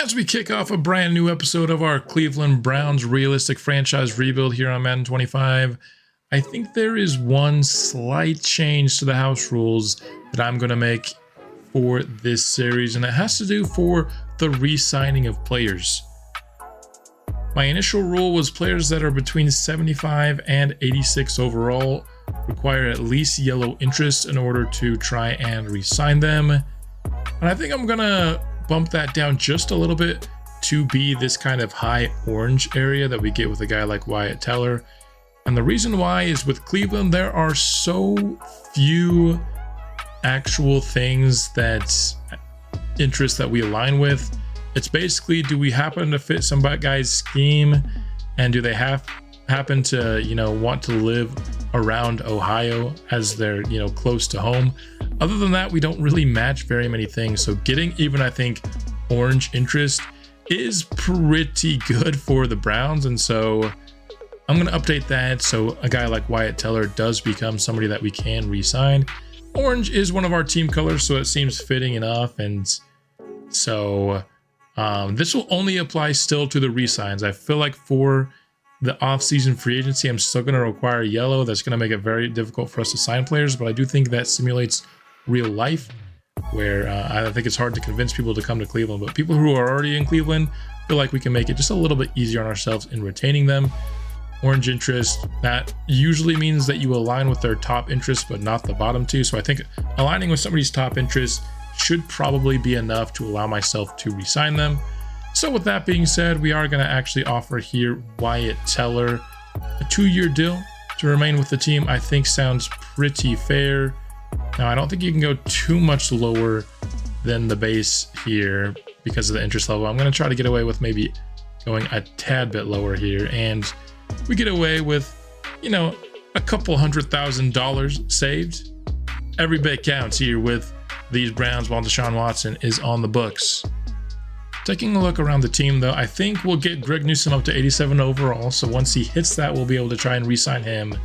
As we kick off a brand new episode of our Cleveland Browns realistic franchise rebuild here on Madden 25, I think there is one slight change to the house rules that I'm going to make for this series, and it has to do for the re-signing of players. My initial rule was players that are between 75 and 86 overall require at least yellow interest in order to try and re-sign them. And I think I'm going to bump that down just a little bit to be this kind of high orange area that we get with a guy like Wyatt Teller. And the reason why is with Cleveland, there are so few actual things that interest that we align with. It's basically, do we happen to fit some guy's scheme, and do they happen to, want to live around Ohio as they're, close to home? Other than that, we don't really match very many things. So getting even, I think, orange interest is pretty good for the Browns. And so I'm going to update that so a guy like Wyatt Teller does become somebody that we can re-sign. Orange is one of our team colors, so it seems fitting enough. And so this will only apply still to the re-signs. I feel like for the off-season free agency, I'm still going to require yellow. That's going to make it very difficult for us to sign players, but I do think that simulates real life, where I think it's hard to convince people to come to Cleveland, but people who are already in Cleveland feel like we can make it just a little bit easier on ourselves in retaining them. Orange interest, that usually means that you align with their top interest, but not the bottom two. So I think aligning with somebody's top interest should probably be enough to allow myself to re-sign them. So with that being said, we are going to actually offer here Wyatt Teller a 2-year deal to remain with the team. I think sounds pretty fair. Now, I don't think you can go too much lower than the base here because of the interest level. I'm going to try to get away with maybe going a tad bit lower here, and we get away with, a couple $100,000 saved. Every bit counts here with these Browns while Deshaun Watson is on the books. Taking a look around the team, though, I think we'll get Greg Newsome up to 87 overall. So once he hits that, we'll be able to try and re-sign him.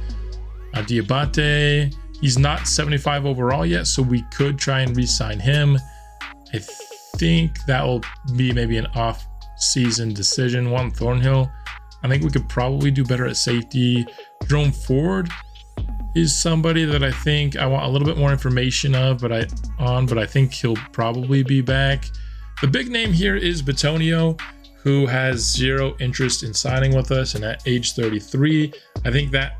Diabate, he's not 75 overall yet, so we could try and re-sign him. I think that will be maybe an off-season decision. Juan Thornhill, I think we could probably do better at safety. Jerome Ford is somebody that I think I want a little bit more information of, but I think he'll probably be back. The big name here is Bitonio, who has zero interest in signing with us, and at age 33, I think that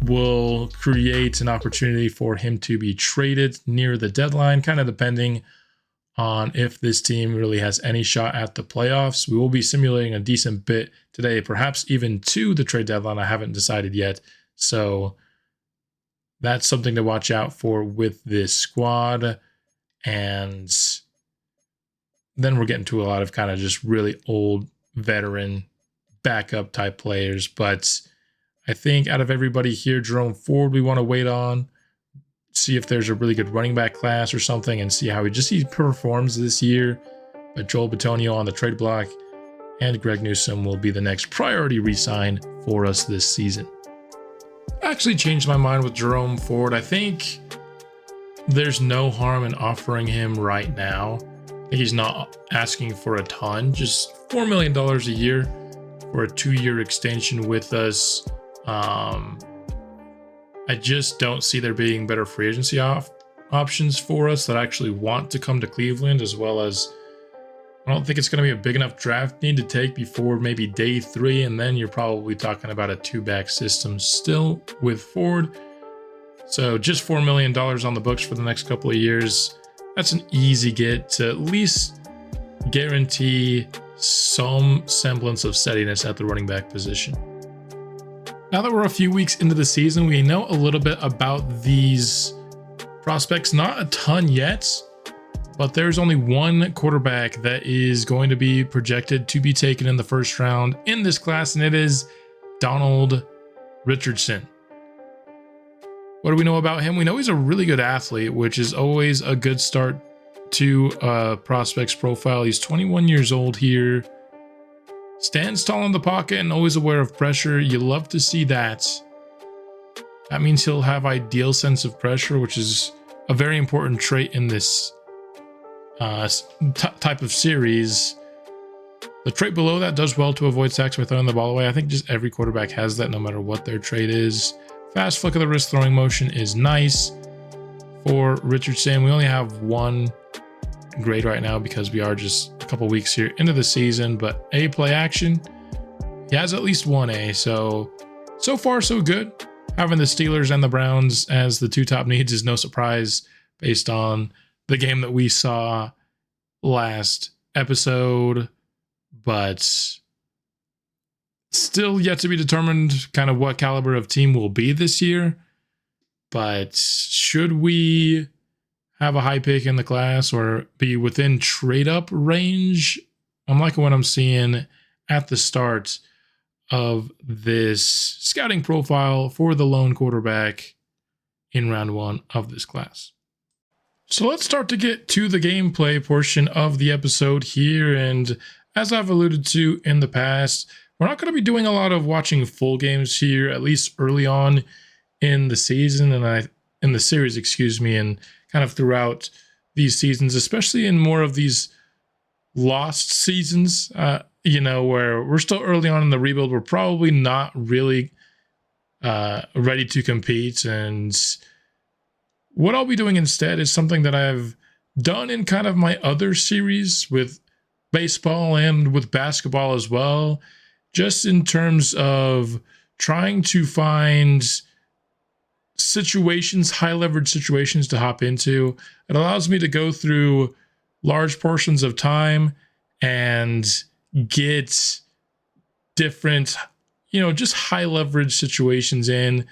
will create an opportunity for him to be traded near the deadline, kind of depending on if this team really has any shot at the playoffs. We will be simulating a decent bit today, perhaps even to the trade deadline. I haven't decided yet. So that's something to watch out for with this squad. And then we're getting to a lot of kind of just really old veteran backup type players. But I think out of everybody here, Jerome Ford, we want to wait on, see if there's a really good running back class or something, and see how he performs this year. But Joel Bitonio on the trade block, and Greg Newsome will be the next priority re-sign for us this season. I actually changed my mind with Jerome Ford. I think there's no harm in offering him right now. He's not asking for a ton, just $4 million a year for a 2-year extension with us. I just don't see there being better free agency options for us that actually want to come to Cleveland, as well as I don't think it's going to be a big enough draft need to take before maybe day 3, and then you're probably talking about a 2-back system still with Ford. So just $4 million on the books for the next couple of years. That's an easy get to at least guarantee some semblance of steadiness at the running back position. Now that we're a few weeks into the season, we know a little bit about these prospects. Not a ton yet, but there's only one quarterback that is going to be projected to be taken in the first round in this class, and it is Donald Richardson. What do we know about him? We know he's a really good athlete, which is always a good start to a prospect's profile. He's 21 years old here. Stands tall in the pocket and always aware of pressure. You love to see that. That means he'll have ideal sense of pressure, which is a very important trait in this type of series. The trait below that does well to avoid sacks by throwing the ball away. I think just every quarterback has that no matter what their trait is. Fast flick of the wrist throwing motion is nice for Richardson. We only have one grade right now because we are just a couple weeks here into the season, but A, play action, he has at least one A. So far so good. Having the Steelers and the Browns as the two top needs is no surprise based on the game that we saw last episode, but still yet to be determined kind of what caliber of team will be this year. But should we have a high pick in the class or be within trade up range? I'm liking what I'm seeing at the start of this scouting profile for the lone quarterback in round 1 of this class. So let's start to get to the gameplay portion of the episode here. And as I've alluded to in the past, we're not going to be doing a lot of watching full games here, at least early on in the season and in the series, and kind of throughout these seasons, especially in more of these lost seasons, where we're still early on in the rebuild. We're probably not really ready to compete. And what I'll be doing instead is something that I've done in kind of my other series with baseball and with basketball as well, just in terms of trying to find situations, high leverage situations to hop into. It allows me to go through large portions of time and get different, just high leverage situations in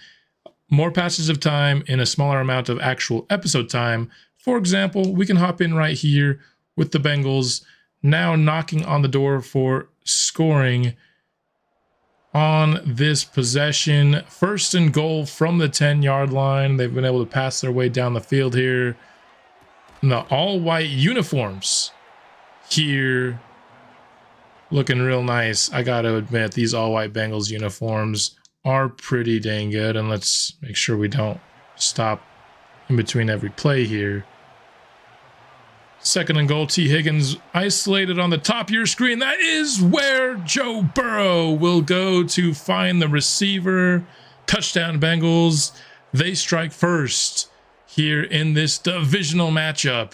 more passages of time in a smaller amount of actual episode time. For example, we can hop in right here with the Bengals now knocking on the door for scoring on this possession. 1st and goal from the 10-yard line. They've been able to pass their way down the field here in the all-white uniforms here. Looking real nice. I got to admit, these all-white Bengals uniforms are pretty dang good. And let's make sure we don't stop in between every play here. 2nd and goal, T. Higgins isolated on the top of your screen. That is where Joe Burrow will go to find the receiver. Touchdown Bengals. They strike first here in this divisional matchup.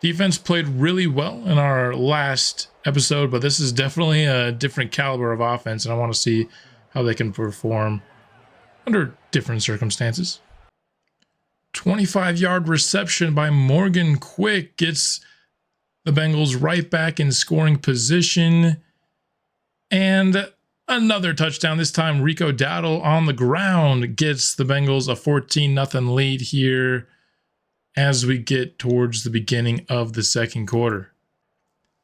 Defense played really well in our last episode, but this is definitely a different caliber of offense, and I want to see how they can perform under different circumstances. 25-yard reception by Morgan Quick gets the Bengals right back in scoring position. And another touchdown, this time Rico Dowdle on the ground gets the Bengals a 14-0 lead here as we get towards the beginning of the second quarter.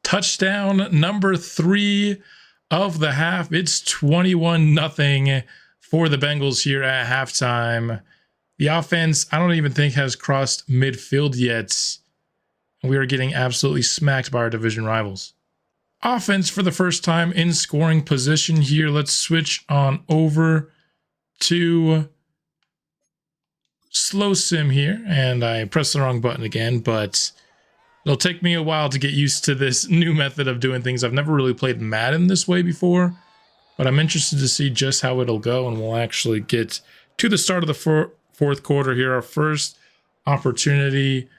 Touchdown number 3 of the half. It's 21-0 for the Bengals here at halftime. The offense, I don't even think has crossed midfield yet. We are getting absolutely smacked by our division rivals. Offense for the first time in scoring position here. Let's switch on over to slow sim here. And I pressed the wrong button again, but it'll take me a while to get used to this new method of doing things. I've never really played Madden this way before, but I'm interested to see just how it'll go. And we'll actually get to the start of the fourth quarter here, our first opportunity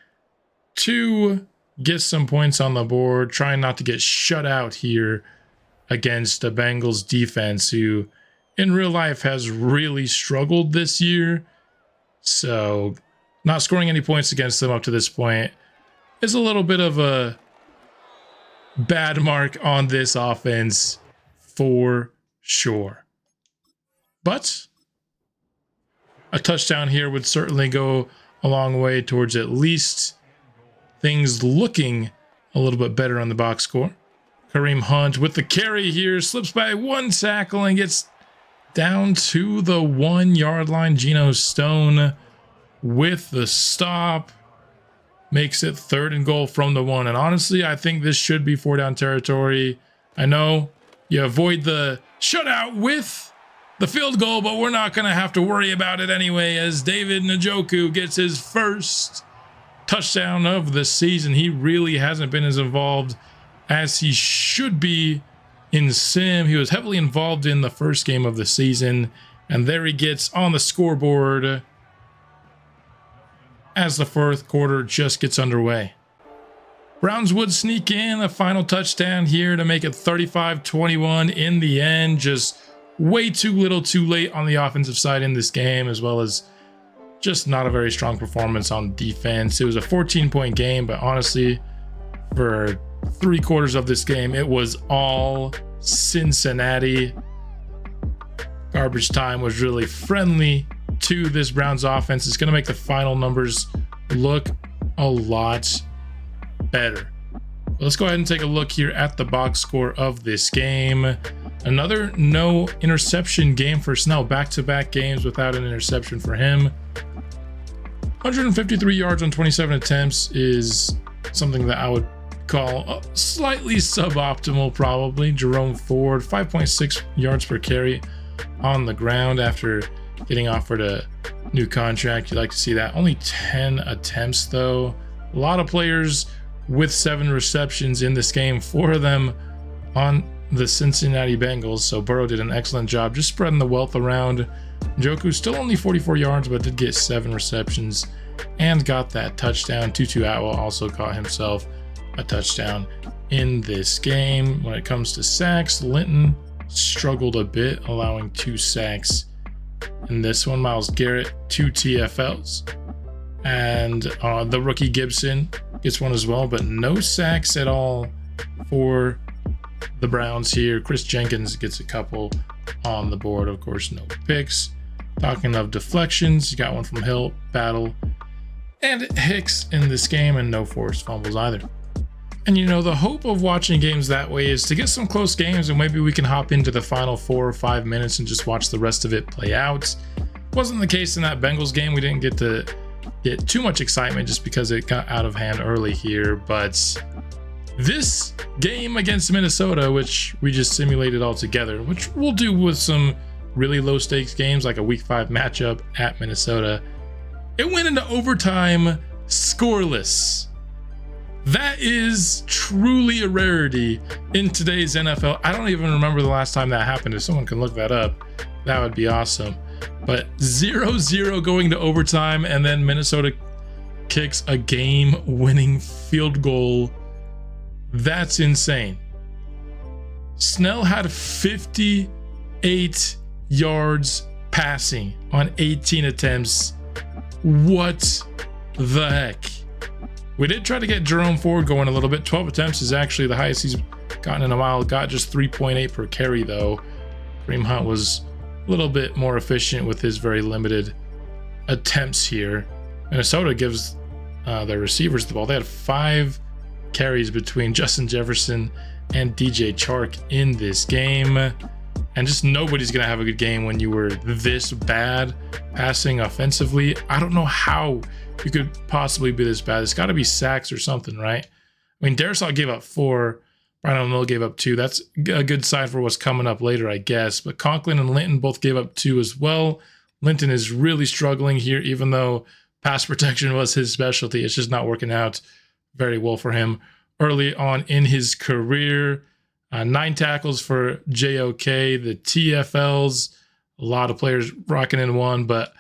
to get some points on the board, trying not to get shut out here against the Bengals defense, who in real life has really struggled this year. So not scoring any points against them up to this point is a little bit of a bad mark on this offense for sure. But a touchdown here would certainly go a long way towards at least things looking a little bit better on the box score. Kareem Hunt with the carry here, slips by 1 tackle and gets down to the 1-yard line. Geno Stone with the stop makes it 3rd and goal from the 1. And honestly, I think this should be 4-down territory. I know you avoid the shutout with the field goal, but we're not going to have to worry about it anyway, as David Njoku gets his first touchdown of the season. He really hasn't been as involved as he should be in sim. He was heavily involved in the first game of the season, and there he gets on the scoreboard as the fourth quarter just gets underway. Browns would sneak in a final touchdown here to make it 35-21 in the end. Just way too little too late on the offensive side in this game, as well as just not a very strong performance on defense. It was a 14-point game, but honestly, for 3/4 of this game, it was all Cincinnati. Garbage time was really friendly to this Browns offense. It's going to make the final numbers look a lot better. Let's go ahead and take a look here at the box score of this game. Another no interception game for Snell. Back-to-back games without an interception for him. 153 yards on 27 attempts is something that I would call slightly suboptimal, probably. Jerome Ford, 5.6 yards per carry on the ground after getting offered a new contract. You'd like to see that. Only 10 attempts, though. A lot of players with 7 receptions in this game, 4 of them on the Cincinnati Bengals. So Burrow did an excellent job just spreading the wealth around. Njoku still only 44 yards, but did get 7 receptions and got that touchdown. Tutu Atwell also caught himself a touchdown in this game. When it comes to sacks, Linton struggled a bit, allowing 2 sacks in this one. Myles Garrett, 2 TFLs. And the rookie Gibson gets 1 as well, but no sacks at all for the Browns here. Chris Jenkins gets a couple on the board. Of course, no picks. Talking of deflections, you got one from Hill, Battle, and Hicks in this game, and no forced fumbles either. And you know, the hope of watching games that way is to get some close games, and maybe we can hop into the final 4 or 5 minutes and just watch the rest of it play out. Wasn't the case in that Bengals game. We didn't get to get too much excitement just because it got out of hand early here, but this game against Minnesota, which we just simulated all together, which we'll do with some really low stakes games like a week 5 matchup at Minnesota, it went into overtime scoreless. That is truly a rarity in today's NFL. I don't even remember the last time that happened. If someone can look that up, that would be awesome. But 0-0 going to overtime, and then Minnesota kicks a game-winning field goal. That's insane. Snell had 58 yards passing on 18 attempts. What the heck? We did try to get Jerome Ford going a little bit. 12 attempts is actually the highest he's gotten in a while. Got just 3.8 per carry, though. Kareem Hunt was a little bit more efficient with his very limited attempts here. Minnesota gives their receivers the ball. They had 5 carries between Justin Jefferson and DJ Chark in this game. And just nobody's going to have a good game when you were this bad passing offensively. I don't know how you could possibly be this bad. It's got to be sacks or something, right? I mean, Darisaw gave up 4. Brian O'Neill gave up 2. That's a good sign for what's coming up later, I guess. But Conklin and Linton both gave up 2 as well. Linton is really struggling here, even though pass protection was his specialty. It's just not working out very well for him early on in his career. 9 tackles for JOK. The TFLs, a lot of players rocking in 1, but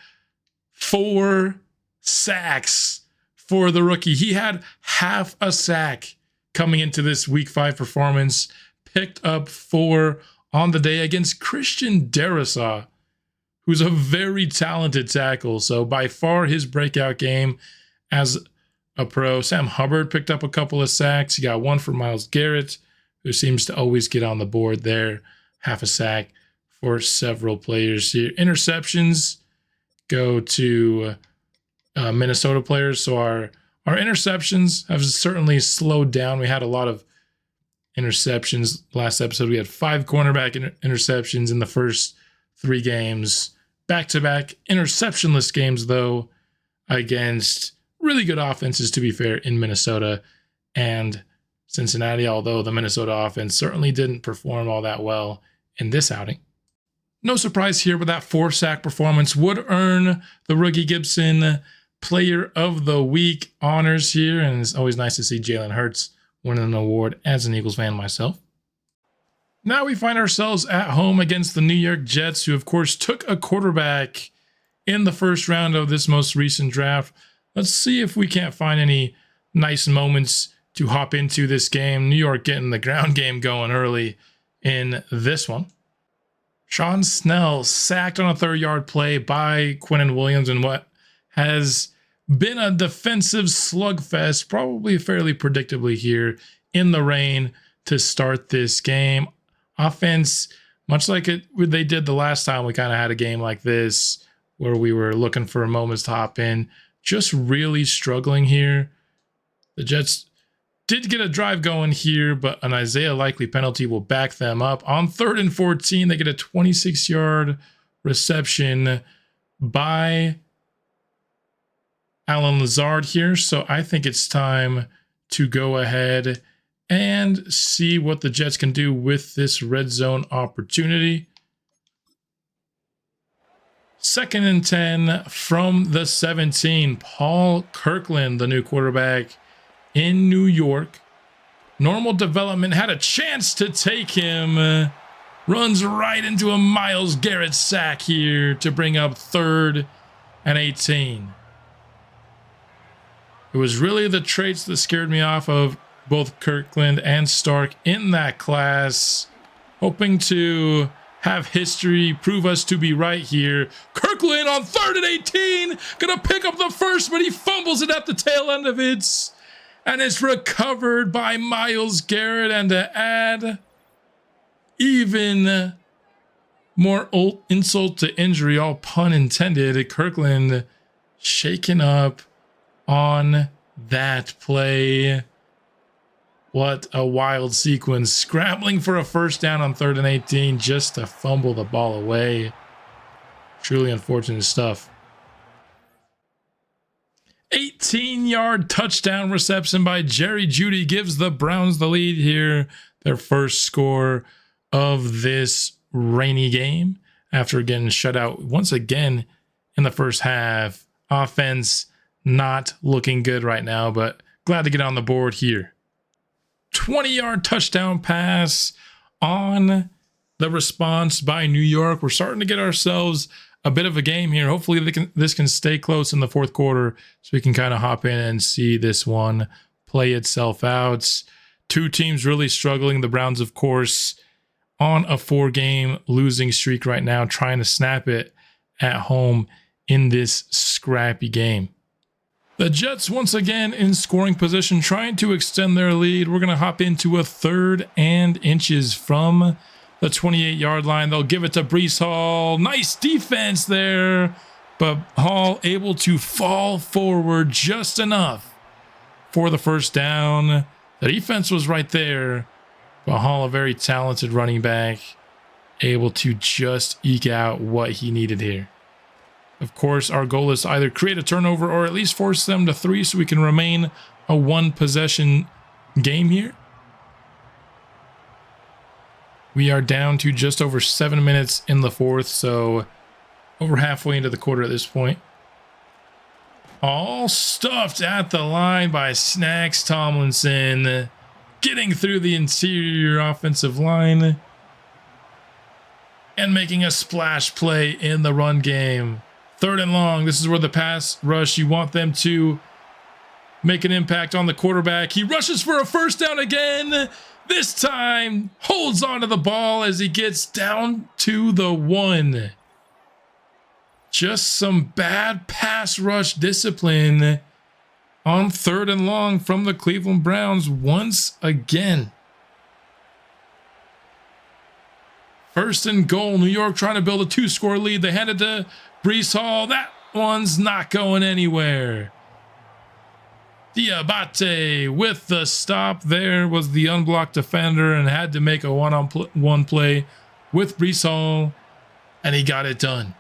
4 sacks for the rookie. He had half a sack coming into this week 5 performance. Picked up 4 on the day against Christian Darisaw, who's a very talented tackle. So by far his breakout game as a pro. Sam Hubbard picked up a couple of sacks. He got 1 for Myles Garrett, who seems to always get on the board there. Half a sack for several players here. Interceptions go to Minnesota players. So our interceptions have certainly slowed down. We had a lot of interceptions last episode. We had 5 cornerback interceptions in the first 3 games. Back-to-back interceptionless games, though, against really good offenses, to be fair, in Minnesota and Cincinnati, although the Minnesota offense certainly didn't perform all that well in this outing. No surprise here, but that 4 sack performance would earn the rookie Gibson Player of the Week honors here, and it's always nice to see Jalen Hurts win an award as an Eagles fan myself. Now we find ourselves at home against the New York Jets, who of course took a quarterback in the first round of this most recent draft. Let's see if we can't find any nice moments to hop into this game. New York getting the ground game going early in this one. Sean Snell sacked on a 3rd-yard play by Quinnen Williams in what has been a defensive slugfest, probably fairly predictably here in the rain to start this game. Offense, much like they did the last time we kind of had a game like this where we were looking for moments to hop in, just really struggling here. The Jets did get a drive going here, but an Isaiah Likely penalty will back them up. On 3rd and 14, they get a 26-yard reception by Allen Lazard here. So I think it's time to go ahead and see what the Jets can do with this red zone opportunity. 2nd and 10 from the 17. Paul Kirkland, the new quarterback in New York. Normal development had a chance to take him. Runs right into a Myles Garrett sack here to bring up 3rd and 18. It was really the traits that scared me off of both Kirkland and Stark in that class. Hoping to have history prove us to be right here. Kirkland on 3rd and 18. Gonna pick up the first, but he fumbles it at the tail end of it. And it's recovered by Myles Garrett. And to add even more insult to injury, all pun intended, Kirkland shaken up on that play. What a wild sequence. Scrambling for a first down on 3rd and 18 just to fumble the ball away. Truly unfortunate stuff. 18-yard touchdown reception by Jerry Jeudy gives the Browns the lead here. Their first score of this rainy game after getting shut out once again in the first half. Offense not looking good right now, but glad to get on the board here. 20-yard touchdown pass on the response by New York. We're starting to get ourselves a bit of a game here. Hopefully this can stay close in the 4th quarter so we can kind of hop in and see this one play itself out. Two teams really struggling. The Browns, of course, on a 4-game losing streak right now, trying to snap it at home in this scrappy game. The Jets once again in scoring position, trying to extend their lead. We're going to hop into a 3rd and inches from the 28-yard line. They'll give it to Breece Hall. Nice defense there, but Hall able to fall forward just enough for the first down. The defense was right there, but Hall, a very talented running back, able to just eke out what he needed here. Of course, our goal is to either create a turnover or at least force them to 3 so we can remain a 1-possession game here. We are down to just over 7 minutes in the 4th, so over halfway into the quarter at this point. All stuffed at the line by Snacks Tomlinson, getting through the interior offensive line and making a splash play in the run game. 3rd and long. This is where the pass rush, you want them to make an impact on the quarterback. He rushes for a first down again. This time holds onto the ball as he gets down to the 1. Just some bad pass rush discipline on 3rd and long from the Cleveland Browns once again. 1st and goal. New York trying to build a 2-score lead. They hand it to Breece Hall. That one's not going anywhere. Diabate with the stop there, was the unblocked defender and had to make a one-on-one play with Breece Hall, and he got it done.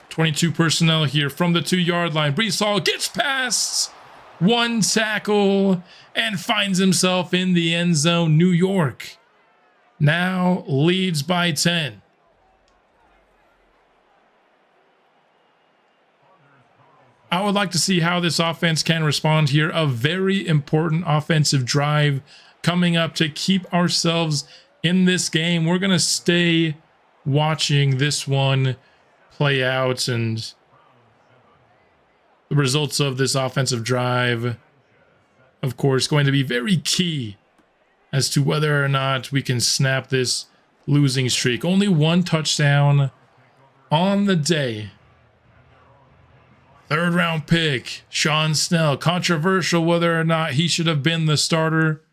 22 personnel here from the 2-yard line. Breece Hall gets past 1 tackle and finds himself in the end zone. New York now leads by 10. I would like to see how this offense can respond here. A very important offensive drive coming up to keep ourselves in this game. We're going to stay watching this one play out, and the results of this offensive drive, of course, going to be very key as to whether or not we can snap this losing streak. Only one touchdown on the day. Third round pick, Sean Snell. Controversial whether or not he should have been the starter.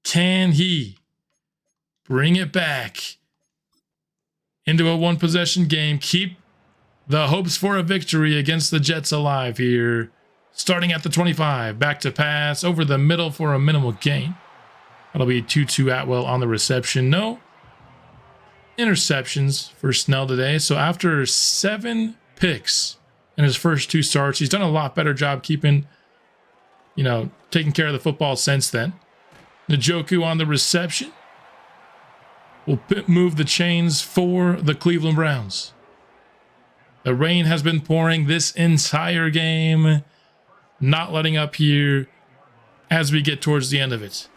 Can he bring it back into a one possession game? Keep the hopes for a victory against the Jets alive here. Starting at the 25, back to pass over the middle for a minimal gain. That'll be Tutu Atwell on the reception. No interceptions for Snell today. So after 7 picks in his first 2 starts, he's done a lot better job keeping, taking care of the football since then. Njoku on the reception will move the chains for the Cleveland Browns. The rain has been pouring this entire game, not letting up here as we get towards the end of it.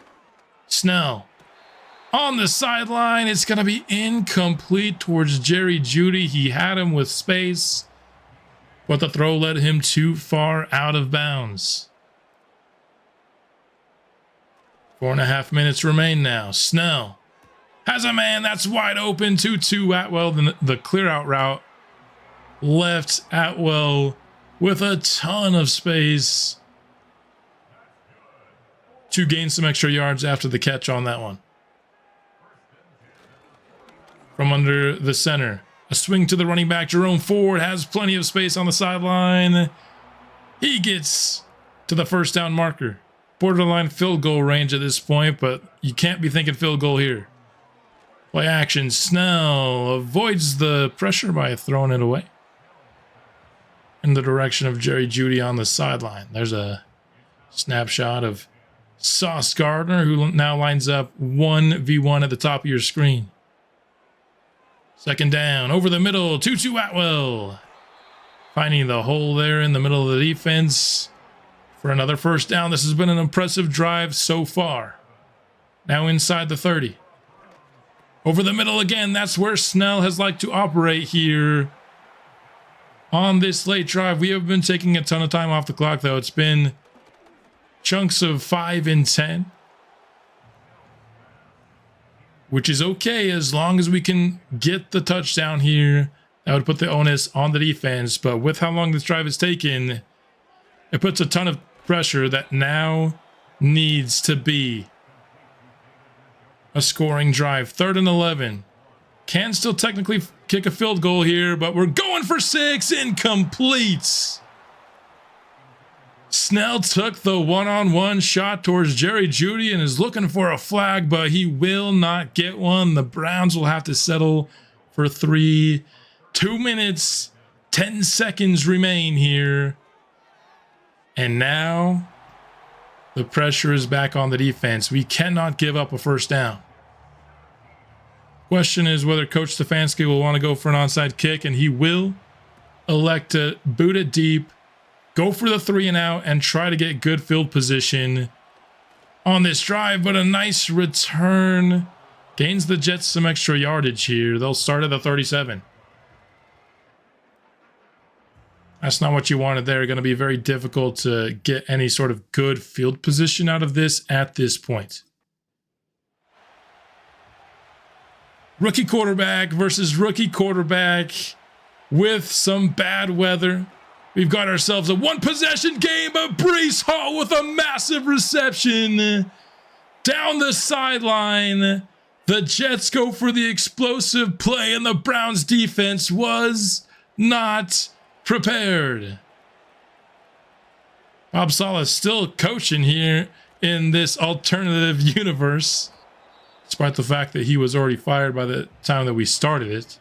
Snell on the sideline. It's going to be incomplete towards Jerry Jeudy. He had him with space, but the throw led him too far out of bounds. 4.5 minutes remain now. Snell has a man that's wide open. Tutu Atwell, the clear out route left Atwell with a ton of space to gain some extra yards after the catch on that one. From under the center, a swing to the running back. Jerome Ford has plenty of space on the sideline. He gets to the first down marker. Borderline field goal range at this point, but you can't be thinking field goal here. Play action. Snell avoids the pressure by throwing it away in the direction of Jerry Jeudy on the sideline. There's a snapshot of Sauce Gardner, who now lines up 1v1 at the top of your screen. Second down, over the middle, Tutu Atwell finding the hole there in the middle of the defense for another first down. This has been an impressive drive so far. Now inside the 30. Over the middle again, that's where Snell has liked to operate here on this late drive. We have been taking a ton of time off the clock, though. It's been chunks of 5 and 10, which is okay as long as we can get the touchdown here. That would put the onus on the defense, but with how long this drive has taken, it puts a ton of pressure that now needs to be a scoring drive. 3rd and 11. Can still technically kick a field goal here, but we're going for 6. Incomplete. Snell took the one-on-one shot towards Jerry Jeudy and is looking for a flag, but he will not get one. The Browns will have to settle for 3. 2 minutes, 10 seconds remain here. And now the pressure is back on the defense. We cannot give up a first down. Question is whether Coach Stefanski will want to go for an onside kick, and he will elect to boot it deep, go for the 3 and out, and try to get good field position on this drive. But a nice return gains the Jets some extra yardage here. They'll start at the 37. That's not what you wanted there. Going to be very difficult to get any sort of good field position out of this at this point. Rookie quarterback versus rookie quarterback with some bad weather. We've got ourselves a one possession game, but Breece Hall with a massive reception down the sideline. The Jets go for the explosive play, and the Browns defense was not prepared. Bob Saleh still coaching here in this alternative universe, despite the fact that he was already fired by the time that we started it.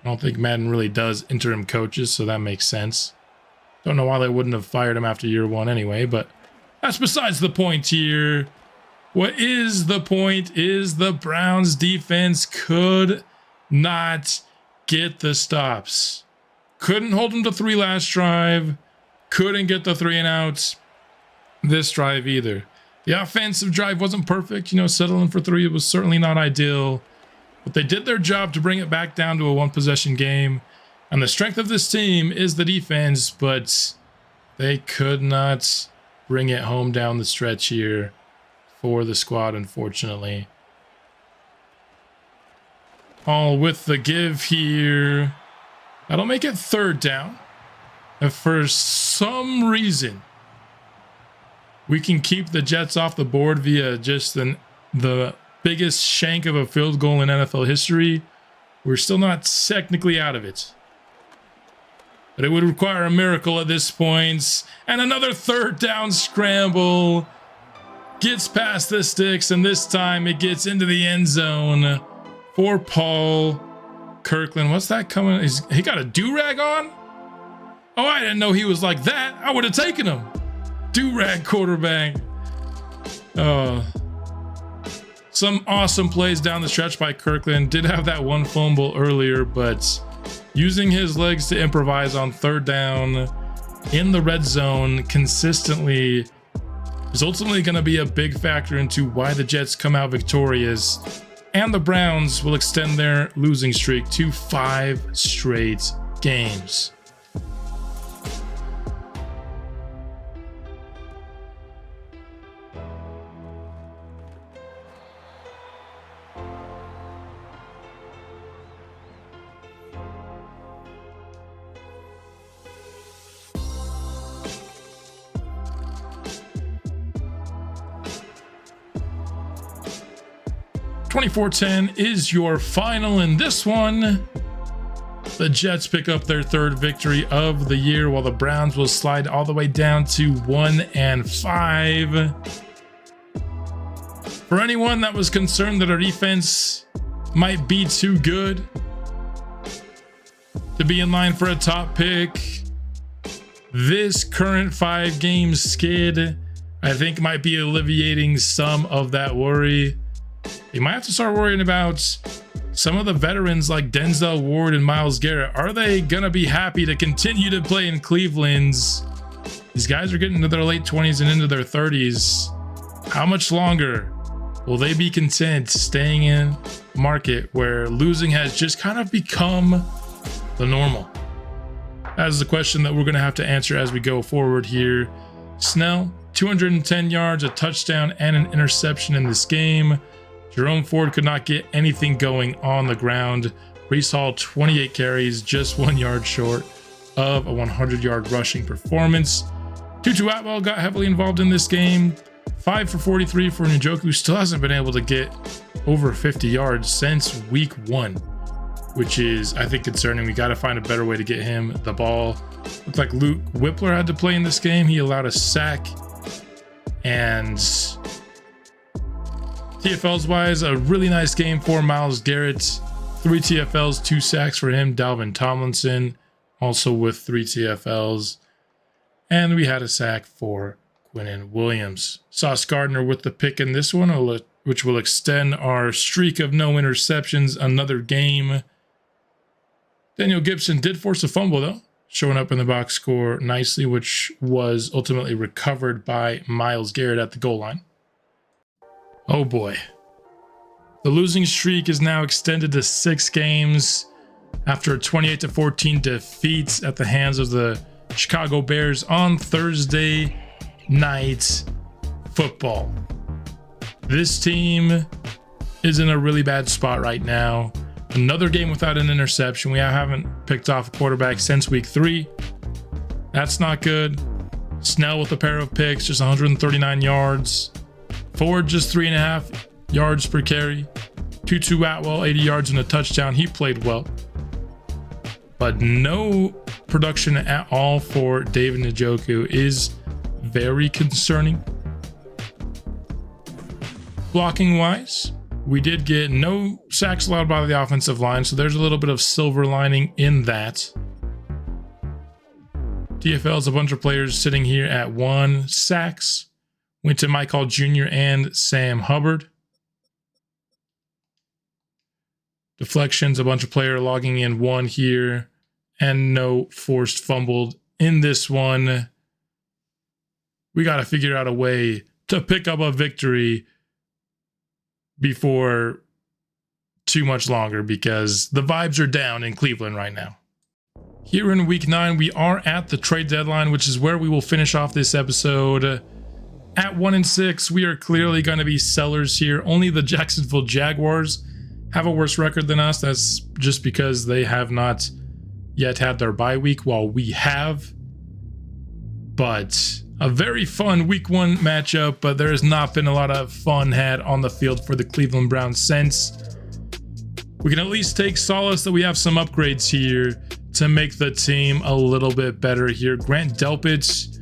I don't think Madden really does interim coaches, so that makes sense. Don't know why they wouldn't have fired him after year 1 anyway, but that's besides the point here. What is the point is the Browns defense could not get the stops. Couldn't hold him to 3 last drive. Couldn't get the 3 and outs this drive either. The offensive drive wasn't perfect. You know, settling for 3 was certainly not ideal. But they did their job to bring it back down to a 1-possession game. And the strength of this team is the defense, but they could not bring it home down the stretch here for the squad, unfortunately. All with the give here. That'll make it 3rd down. If for some reason we can keep the Jets off the board via just the biggest shank of a field goal in NFL history, we're still not technically out of it. But it would require a miracle at this point. And another 3rd down scramble. Gets past the sticks, and this time it gets into the end zone for Paul Kirkland. What's that coming? He got a do-rag on? Oh, I didn't know he was like that. I would have taken him. Do-rag quarterback. Some awesome plays down the stretch by Kirkland. Did have that one fumble earlier, but using his legs to improvise on 3rd down in the red zone consistently is ultimately going to be a big factor into why the Jets come out victorious, and the Browns will extend their losing streak to 5 straight games. (24-10) is your final in this one. The Jets pick up their 3rd victory of the year, while the Browns will slide all the way down to 1-5. For anyone that was concerned that our defense might be too good to be in line for a top pick, this current 5-game skid, I think, might be alleviating some of that worry. You might have to start worrying about some of the veterans like Denzel Ward and Myles Garrett. Are they going to be happy to continue to play in Cleveland? These guys are getting into their late 20s and into their 30s. How much longer will they be content staying in a market where losing has just kind of become the normal? That is the question that we're going to have to answer as we go forward here. Snell, 210 yards, a touchdown, and an interception in this game. Jerome Ford could not get anything going on the ground. Breece Hall, 28 carries, just 1 yard short of a 100-yard rushing performance. Tutu Atwell got heavily involved in this game. 5 for 43 for Njoku. Still hasn't been able to get over 50 yards since week 1, which is, I think, concerning. We got to find a better way to get him the ball. Looked like Luke Whippler had to play in this game. He allowed a sack. And TFLs wise, a really nice game for Myles Garrett. 3 TFLs, 2 sacks for him. Dalvin Tomlinson also with 3 TFLs. And we had a sack for Quinnen Williams. Sauce Gardner with the pick in this one, which will extend our streak of no interceptions another game. Daniel Gibson did force a fumble, though, showing up in the box score nicely, which was ultimately recovered by Myles Garrett at the goal line. Oh boy. The losing streak is now extended to 6 games after a 28-14 defeat at the hands of the Chicago Bears on Thursday Night Football. This team is in a really bad spot right now. Another game without an interception. We haven't picked off a quarterback since week 3. That's not good. Snell with a pair of picks, just 139 yards. Ford just 3.5 yards per carry. Tutu Atwell, 80 yards and a touchdown. He played well. But no production at all for David Njoku is very concerning. Blocking wise, we did get no sacks allowed by the offensive line, so there's a little bit of silver lining in that. TFL is a bunch of players sitting here at 1 sacks. Went to Mike Hall Jr. and Sam Hubbard. Deflections, a bunch of players logging in 1 here and no forced fumbled in this one. We got to figure out a way to pick up a victory before too much longer, because the vibes are down in Cleveland right now. Here in week 9, we are at the trade deadline, which is where we will finish off this episode. At 1-6, we are clearly going to be sellers here. Only the Jacksonville Jaguars have a worse record than us. That's just because they have not yet had their bye week, while we have. But a very fun week 1 matchup, but there has not been a lot of fun had on the field for the Cleveland Browns since. We can at least take solace that we have some upgrades here to make the team a little bit better here. Grant Delpit,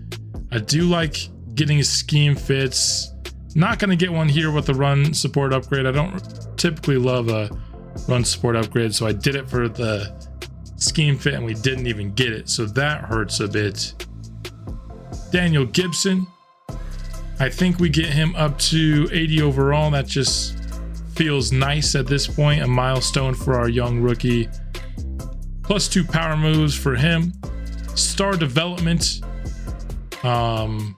I do like getting scheme fits. Not going to get one here with the run support upgrade. I don't typically love a run support upgrade, so I did it for the scheme fit and we didn't even get it, so that hurts a bit. Daniel Gibson, I think we get him up to 80 overall. That just feels nice at this point. A milestone for our young rookie. +2 power moves for him. Star development. Wants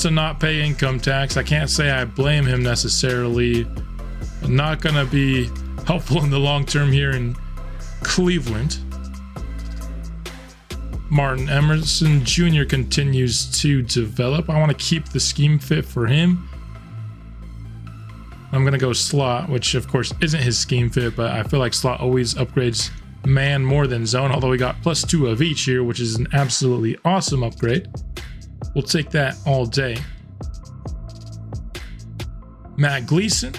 to not pay income tax. I can't say I blame him necessarily. But not going to be helpful in the long term here in Cleveland. Martin Emerson Jr. continues to develop. I want to keep the scheme fit for him. I'm going to go slot, which of course isn't his scheme fit, but I feel like slot always upgrades man more than zone, although we got +2 of each here, which is an absolutely awesome upgrade. We'll take that all day. Matt Gleason,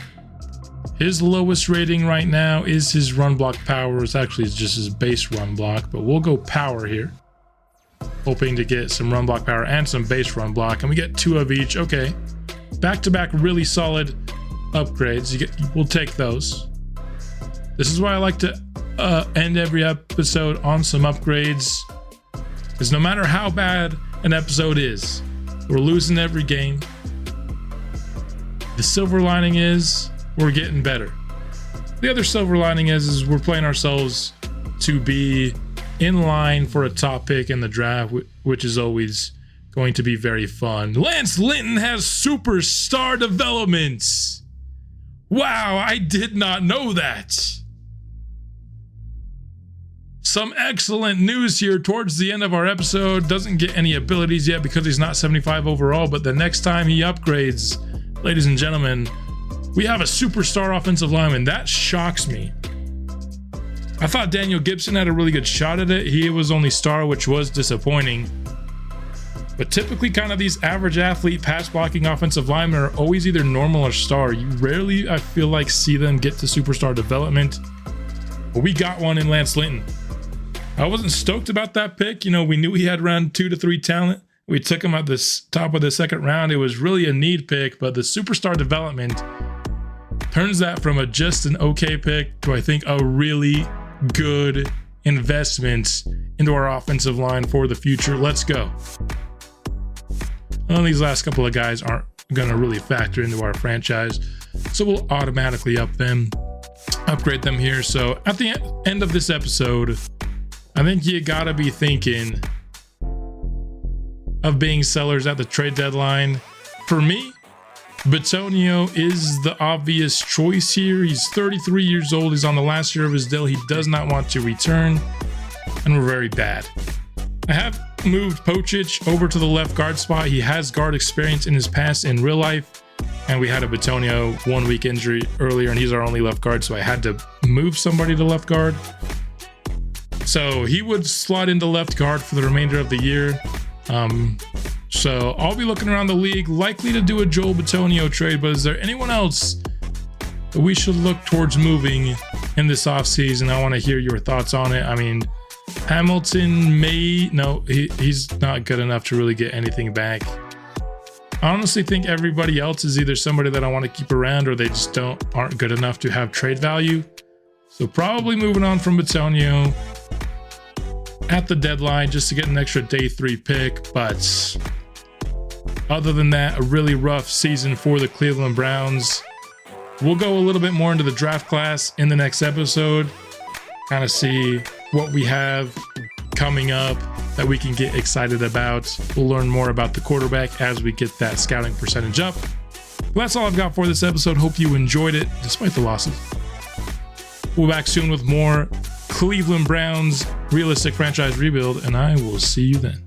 his lowest rating right now is his run block power. It's actually just his base run block, but we'll go power here, hoping to get some run block power and some base run block, and we get 2 of each. Okay, back-to-back really solid upgrades. We'll take those. This is why I like to end every episode on some upgrades, because no matter how bad an episode is, we're losing every game. The silver lining is we're getting better. The other silver lining is we're playing ourselves to be in line for a top pick in the draft, which is always going to be very fun. Lance Linton has superstar developments. Wow, I did not know that. Some excellent news here towards the end of our episode. Doesn't get any abilities yet because he's not 75 overall, but the next time he upgrades, ladies and gentlemen, we have a superstar offensive lineman. That shocks me. I thought Daniel Gibson had a really good shot at it. He was only star, which was disappointing. But typically kind of these average athlete pass blocking offensive linemen are always either normal or star. You rarely, I feel like, see them get to superstar development. But we got one in Lance Linton. I wasn't stoked about that pick. You know, we knew he had around 2 to 3 talent. We took him at the top of the second round. It was really a need pick, but the superstar development turns that from a just an okay pick to, I think, a really good investment into our offensive line for the future. Let's go. Well, these last couple of guys aren't going to really factor into our franchise, so we'll automatically upgrade them here. So at the end of this episode, I think you gotta be thinking of being sellers at the trade deadline. For me, Bitonio is the obvious choice here. He's 33 years old. He's on the last year of his deal. He does not want to return, and we're very bad. I have moved Pocic over to the left guard spot. He has guard experience in his past in real life, and we had a Bitonio 1 week injury earlier, and he's our only left guard, so I had to move somebody to left guard. So he would slot into left guard for the remainder of the year. So I'll be looking around the league, likely to do a Joel Bitonio trade, but is there anyone else that we should look towards moving in this offseason? I want to hear your thoughts on it. I mean, Hamilton he's not good enough to really get anything back. I honestly think everybody else is either somebody that I want to keep around or they just aren't good enough to have trade value. So probably moving on from Bitonio at the deadline just to get an extra day 3 pick. But other than that, a really rough season for the Cleveland Browns. We'll go a little bit more into the draft class in the next episode, kind of see what we have coming up that we can get excited about. We'll learn more about the quarterback as we get that scouting percentage up. Well, that's all I've got for this episode. Hope you enjoyed it despite the losses. We'll be back soon with more Cleveland Browns realistic franchise rebuild, and I will see you then.